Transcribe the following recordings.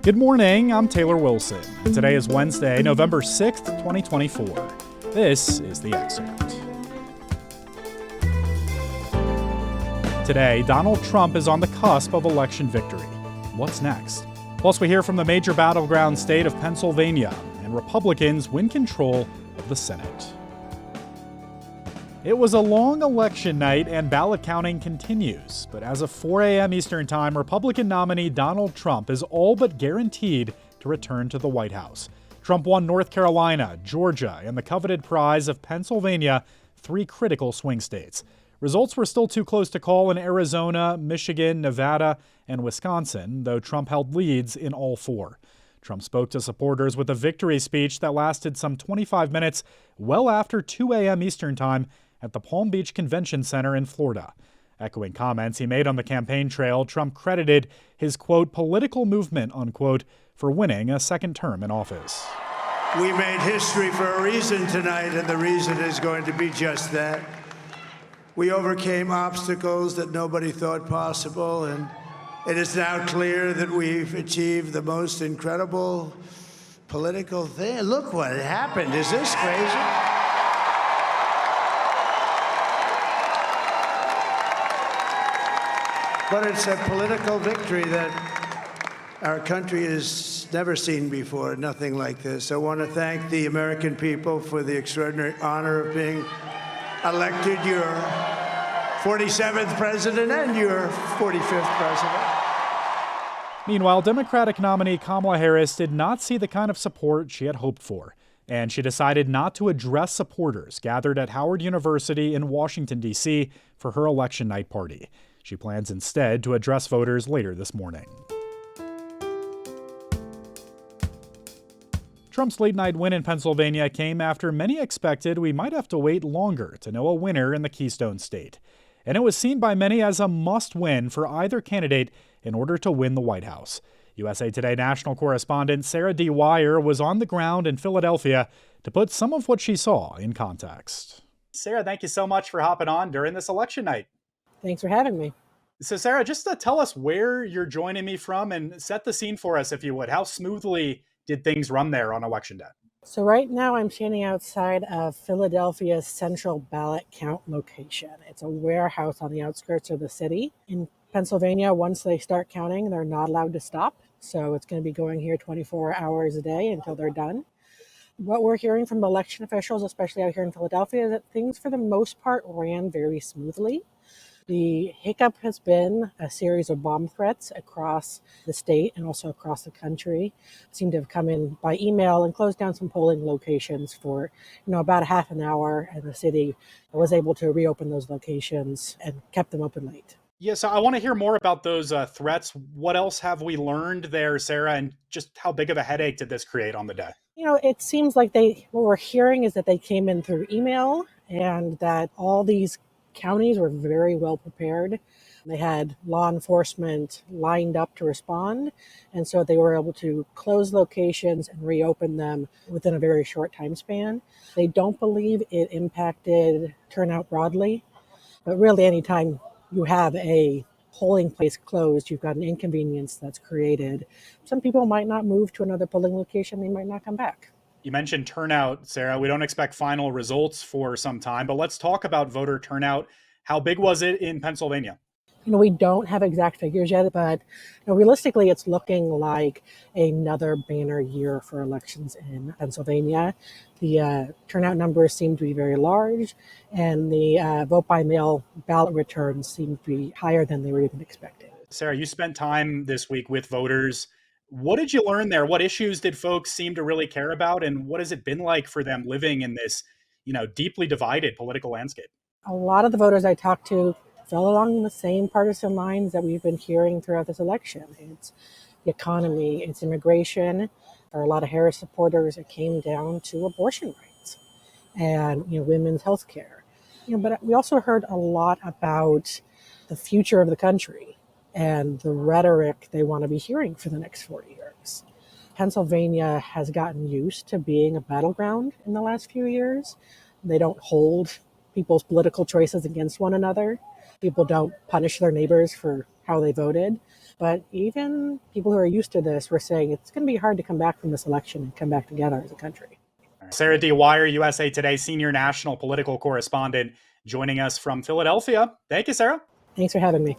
Good morning, I'm Taylor Wilson. Today is Wednesday, November 6th, 2024. This is The Excerpt. Today, Donald Trump is on the cusp of election victory. What's next? Plus, we hear from the major battleground state of Pennsylvania, and Republicans win control of the Senate. It was a long election night and ballot counting continues, but as of 4 a.m. Eastern Time, Republican nominee Donald Trump is all but guaranteed to return to the White House. Trump won North Carolina, Georgia, and the coveted prize of Pennsylvania, three critical swing states. Results were still too close to call in Arizona, Michigan, Nevada, and Wisconsin, though Trump held leads in all four. Trump spoke to supporters with a victory speech that lasted some 25 minutes, well after 2 a.m. Eastern Time, at the Palm Beach Convention Center in Florida. Echoing comments he made on the campaign trail, Trump credited his, quote, political movement, unquote, for winning a second term in office. We made history for a reason tonight, and the reason is going to be just that. We overcame obstacles that nobody thought possible, and it is now clear that we've achieved the most incredible political thing. Look what happened. Is this crazy? But it's a political victory that our country has never seen before, nothing like this. I want to thank the American people for the extraordinary honor of being elected your 47th president and your 45th president. Meanwhile, Democratic nominee Kamala Harris did not see the kind of support she had hoped for, and she decided not to address supporters gathered at Howard University in Washington, D.C. for her election night party. She plans instead to address voters later this morning. Trump's late-night win in Pennsylvania came after many expected we might have to wait longer to know a winner in the Keystone State. And it was seen by many as a must-win for either candidate in order to win the White House. USA Today national correspondent Sarah D. Wire was on the ground in Philadelphia to put some of what she saw in context. Sarah, thank you so much for hopping on during this election night. Thanks for having me. So, Sarah, just to tell us where you're joining me from and set the scene for us, if you would. How smoothly did things run there on Election Day? So right now I'm standing outside of Philadelphia's central ballot count location. It's a warehouse on the outskirts of the city. In Pennsylvania, once they start counting, they're not allowed to stop. So it's going to be going here 24 hours a day until they're done. What we're hearing from election officials, especially out here in Philadelphia, is that things for the most part ran very smoothly. The hiccup has been a series of bomb threats across the state and also across the country. Seem to have come in by email and closed down some polling locations for, about a half an hour, and the city was able to reopen those locations and kept them open late. Yeah, so I want to hear more about those threats. What else have we learned there, Sarah, and just how big of a headache did this create on the day? It seems like what we're hearing is that they came in through email and that all these counties were very well prepared. They had law enforcement lined up to respond, and so they were able to close locations and reopen them within a very short time span. They don't believe it impacted turnout broadly, but really anytime you have a polling place closed, you've got an inconvenience that's created. Some people might not move to another polling location, they might not come back. You mentioned turnout, Sarah. We don't expect final results for some time, but let's talk about voter turnout. How big was it in Pennsylvania? We don't have exact figures yet, but realistically, it's looking like another banner year for elections in Pennsylvania. The turnout numbers seem to be very large, and the vote-by-mail ballot returns seem to be higher than they were even expecting. Sarah, you spent time this week with voters. What did you learn there? What issues did folks seem to really care about? And what has it been like for them living in this, deeply divided political landscape? A lot of the voters I talked to fell along the same partisan lines that we've been hearing throughout this election. It's the economy, it's immigration. For a lot of Harris supporters, it came down to abortion rights and, women's health care. But we also heard a lot about the future of the country and the rhetoric they want to be hearing for the next 4 years. Pennsylvania has gotten used to being a battleground in the last few years. They don't hold people's political choices against one another. People don't punish their neighbors for how they voted. But even people who are used to this were saying it's going to be hard to come back from this election and come back together as a country. Sarah D. Wire, USA Today senior national political correspondent, joining us from Philadelphia. Thank you, Sarah. Thanks for having me.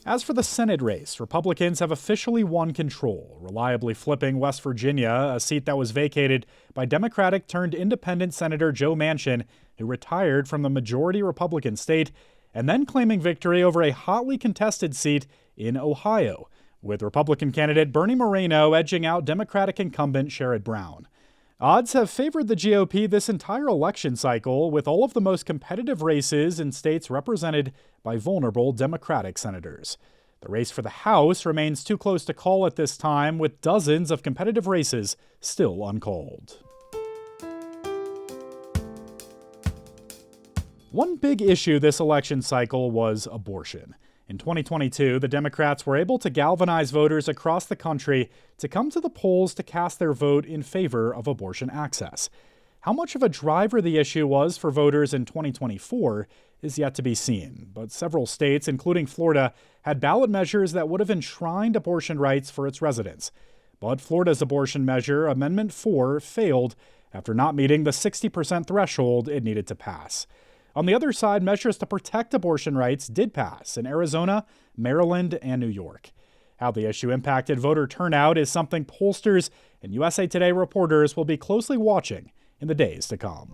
As for the Senate race, Republicans have officially won control, reliably flipping West Virginia, a seat that was vacated by Democratic turned independent Senator Joe Manchin, who retired from the majority Republican state, and then claiming victory over a hotly contested seat in Ohio, with Republican candidate Bernie Moreno edging out Democratic incumbent Sherrod Brown. Odds have favored the GOP this entire election cycle, with all of the most competitive races in states represented by vulnerable Democratic senators. The race for the House remains too close to call at this time, with dozens of competitive races still uncalled. One big issue this election cycle was abortion. In 2022, the Democrats were able to galvanize voters across the country to come to the polls to cast their vote in favor of abortion access. How much of a driver the issue was for voters in 2024 is yet to be seen, but several states, including Florida, had ballot measures that would have enshrined abortion rights for its residents. But Florida's abortion measure, Amendment 4, failed after not meeting the 60% threshold it needed to pass. On the other side, measures to protect abortion rights did pass in Arizona, Maryland, and New York. How the issue impacted voter turnout is something pollsters and USA Today reporters will be closely watching in the days to come.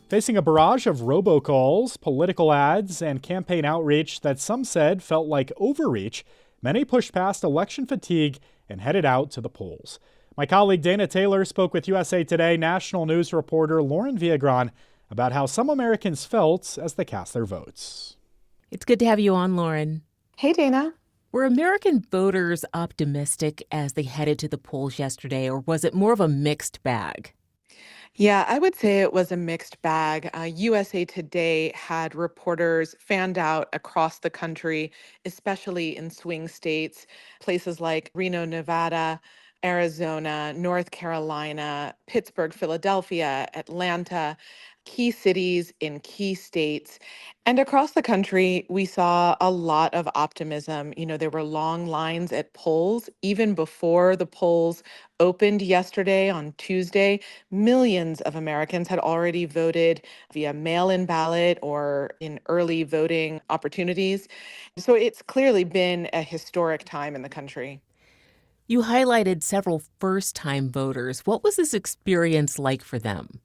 Facing a barrage of robocalls, political ads, and campaign outreach that some said felt like overreach, many pushed past election fatigue and headed out to the polls. My colleague Dana Taylor spoke with USA Today national news reporter Lauren Viagran about how some Americans felt as they cast their votes. It's good to have you on, Lauren. Hey, Dana. Were American voters optimistic as they headed to the polls yesterday, or was it more of a mixed bag? Yeah, I would say it was a mixed bag. USA Today had reporters fanned out across the country, especially in swing states, places like Reno, Nevada, Arizona, North Carolina, Pittsburgh, Philadelphia, Atlanta, key cities in key states. And across the country, we saw a lot of optimism. You know, there were long lines at polls even before the polls opened yesterday on Tuesday. Millions of Americans had already voted via mail-in ballot or in early voting opportunities. So it's clearly been a historic time in the country. You highlighted several first-time voters. What was this experience like for them?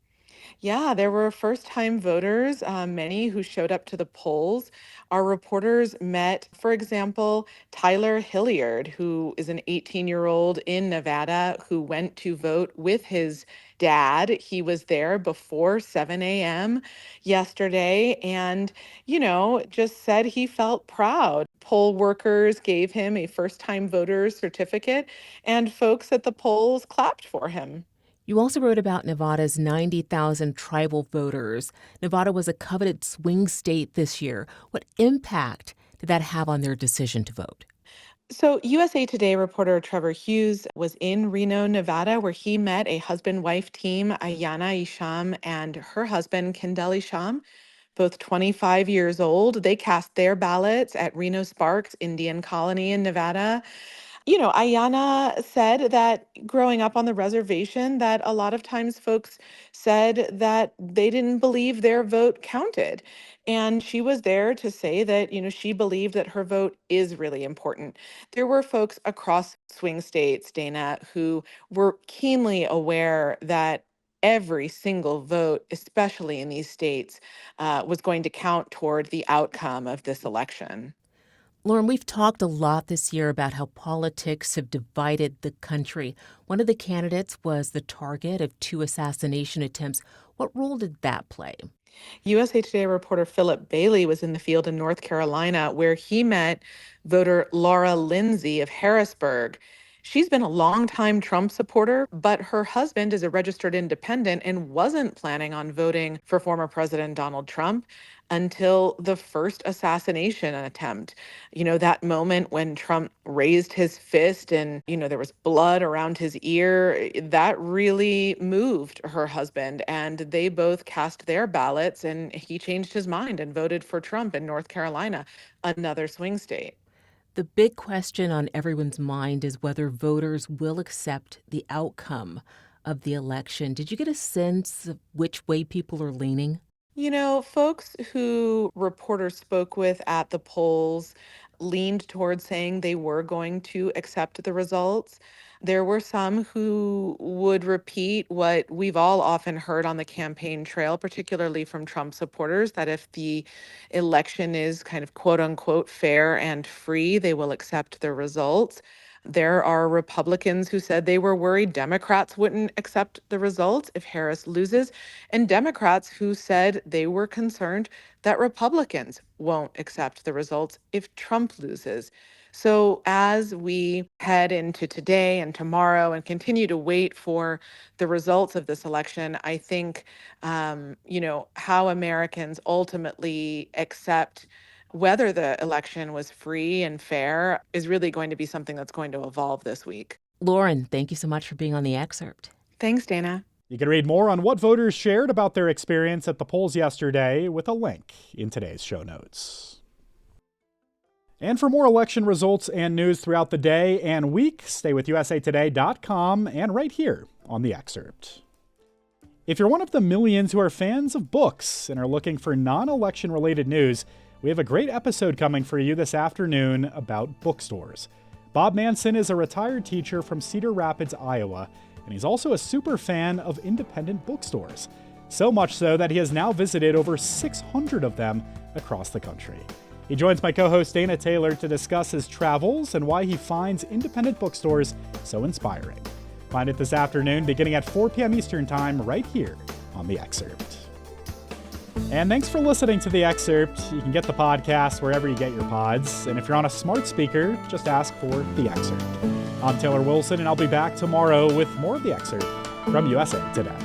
Yeah, there were first-time voters, many who showed up to the polls. Our reporters met, for example, Tyler Hilliard, who is an 18-year-old in Nevada who went to vote with his dad. He was there before 7 a.m. yesterday and, just said he felt proud. Poll workers gave him a first-time voter certificate, and folks at the polls clapped for him. You also wrote about Nevada's 90,000 tribal voters. Nevada was a coveted swing state this year. What impact did that have on their decision to vote? So, USA Today reporter Trevor Hughes was in Reno, Nevada, where he met a husband-wife team, Ayana Isham and her husband, Kendall Isham, both 25 years old. They cast their ballots at Reno Sparks Indian Colony in Nevada. Ayana said that growing up on the reservation, that a lot of times folks said that they didn't believe their vote counted. And she was there to say that, she believed that her vote is really important. There were folks across swing states, Dana, who were keenly aware that every single vote, especially in these states, was going to count toward the outcome of this election. Lauren, we've talked a lot this year about how politics have divided the country. One of the candidates was the target of 2 assassination attempts. What role did that play? USA Today reporter Philip Bailey was in the field in North Carolina, where he met voter Laura Lindsay of Harrisburg. She's been a longtime Trump supporter, but her husband is a registered independent and wasn't planning on voting for former President Donald Trump until the first assassination attempt. That moment when Trump raised his fist and, there was blood around his ear, that really moved her husband. And they both cast their ballots, and he changed his mind and voted for Trump in North Carolina, another swing state. The big question on everyone's mind is whether voters will accept the outcome of the election. Did you get a sense of which way people are leaning? Folks who reporters spoke with at the polls leaned towards saying they were going to accept the results. There were some who would repeat what we've all often heard on the campaign trail, particularly from Trump supporters, that if the election is kind of quote unquote fair and free, they will accept the results. There are Republicans who said they were worried Democrats wouldn't accept the results if Harris loses, and Democrats who said they were concerned that Republicans won't accept the results if Trump loses. So, as we head into today and tomorrow and continue to wait for the results of this election, I think, how Americans ultimately accept whether the election was free and fair is really going to be something that's going to evolve this week. Lauren, thank you so much for being on the Excerpt. Thanks, Dana. You can read more on what voters shared about their experience at the polls yesterday with a link in today's show notes. And for more election results and news throughout the day and week, stay with usatoday.com and right here on The Excerpt. If you're one of the millions who are fans of books and are looking for non-election related news, we have a great episode coming for you this afternoon about bookstores. Bob Manson is a retired teacher from Cedar Rapids, Iowa, and he's also a super fan of independent bookstores. So much so that he has now visited over 600 of them across the country. He joins my co-host Dana Taylor to discuss his travels and why he finds independent bookstores so inspiring. Find it this afternoon beginning at 4 p.m. Eastern Time right here on The Excerpt. And thanks for listening to The Excerpt. You can get the podcast wherever you get your pods. And if you're on a smart speaker, just ask for The Excerpt. I'm Taylor Wilson, and I'll be back tomorrow with more of The Excerpt from USA Today.